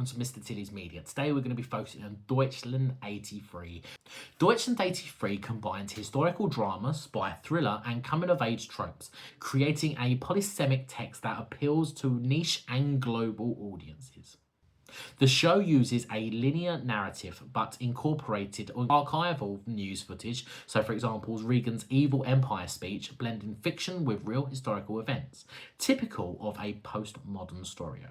welcome to Mr. Tilleys Media. Today we're going to be focusing on Deutschland 83. Deutschland 83 combines historical drama, spy thriller and coming-of-age tropes, creating a polysemic text that appeals to niche and global audiences. The show uses a linear narrative but incorporated archival news footage, so for example Reagan's Evil Empire speech, blending fiction with real historical events, typical of a postmodern story.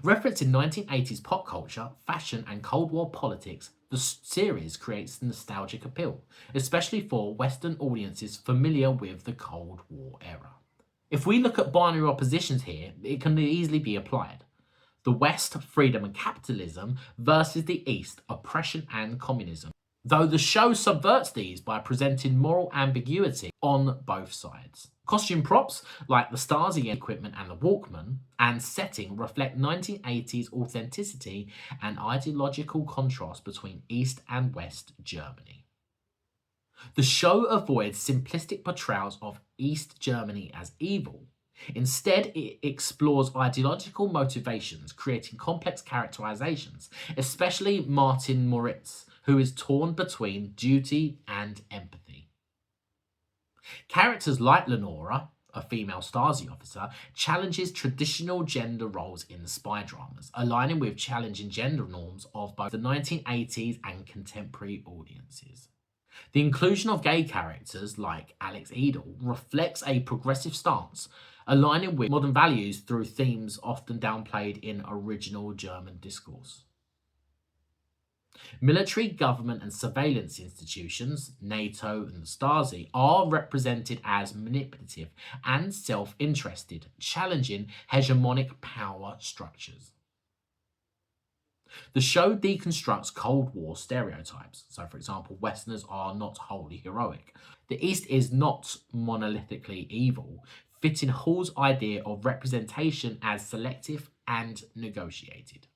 Referencing 1980s pop culture, fashion and Cold War politics, the series creates nostalgic appeal, especially for Western audiences familiar with the Cold War era. If we look at binary oppositions here, it can easily be applied. The West, freedom and capitalism, versus the East, oppression and communism, though the show subverts these by presenting moral ambiguity on both sides. Costume props, like the Stasi equipment and the Walkman, and setting reflect 1980s authenticity and ideological contrast between East and West Germany. The show avoids simplistic portrayals of East Germany as evil. Instead, it explores ideological motivations, creating complex characterizations, especially Martin Moritz, who is torn between duty and empathy. Characters like Lenora, a female Stasi officer, challenges traditional gender roles in spy dramas, aligning with challenging gender norms of both the 1980s and contemporary audiences. The inclusion of gay characters like Alex Edel reflects a progressive stance, aligning with modern values through themes often downplayed in original German discourse. Military, government and surveillance institutions, NATO and the Stasi, are represented as manipulative and self-interested, challenging hegemonic power structures. The show deconstructs Cold War stereotypes. So, for example, Westerners are not wholly heroic. The East is not monolithically evil, fitting Hall's idea of representation as selective and negotiated.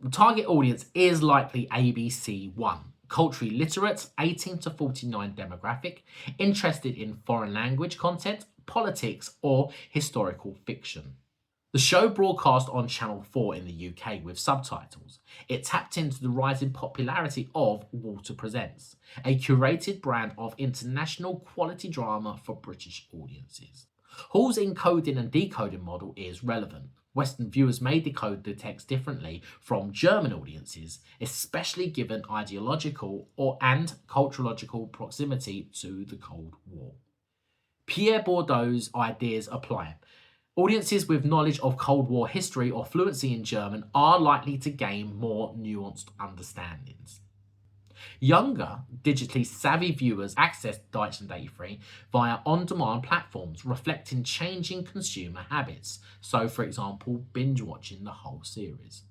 The target audience is likely ABC1, culturally literate, 18 to 49 demographic, interested in foreign language content, politics or historical fiction. The show broadcast on Channel 4 in the UK with subtitles. It tapped into the rising popularity of Walter Presents, a curated brand of international quality drama for British audiences. Hall's encoding and decoding model is relevant. Western viewers may decode the text differently from German audiences, especially given ideological and culturological proximity to the Cold War. Pierre Bourdieu's ideas apply. Audiences with knowledge of Cold War history or fluency in German are likely to gain more nuanced understandings. Younger, digitally savvy viewers access Deutschland 83 via on-demand platforms reflecting changing consumer habits, so for example, binge-watching the whole series.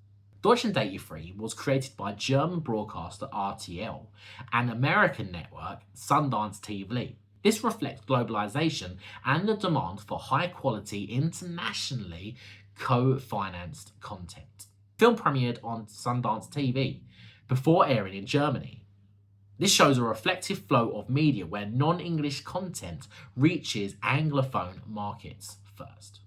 Deutschland 83 was created by German broadcaster RTL and American network SundanceTV. This reflects globalization and the demand for high-quality, internationally co-financed content. The film premiered on SundanceTV before airing in Germany. This shows a reflective flow of media where non-English content reaches Anglophone markets first.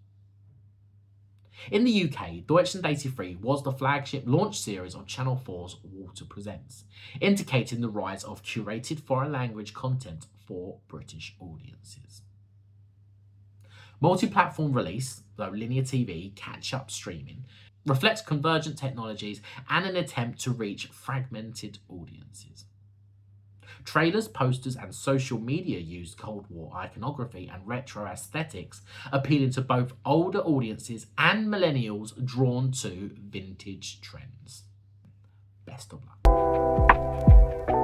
In the UK, Deutschland 83 was the flagship launch series of Channel 4's Walter Presents, indicating the rise of curated foreign language content for British audiences. Multi-platform release, though linear TV, catch-up streaming, reflects convergent technologies and an attempt to reach fragmented audiences. Trailers, posters and social media used Cold War iconography and retro aesthetics, appealing to both older audiences and millennials drawn to vintage trends. Best of luck.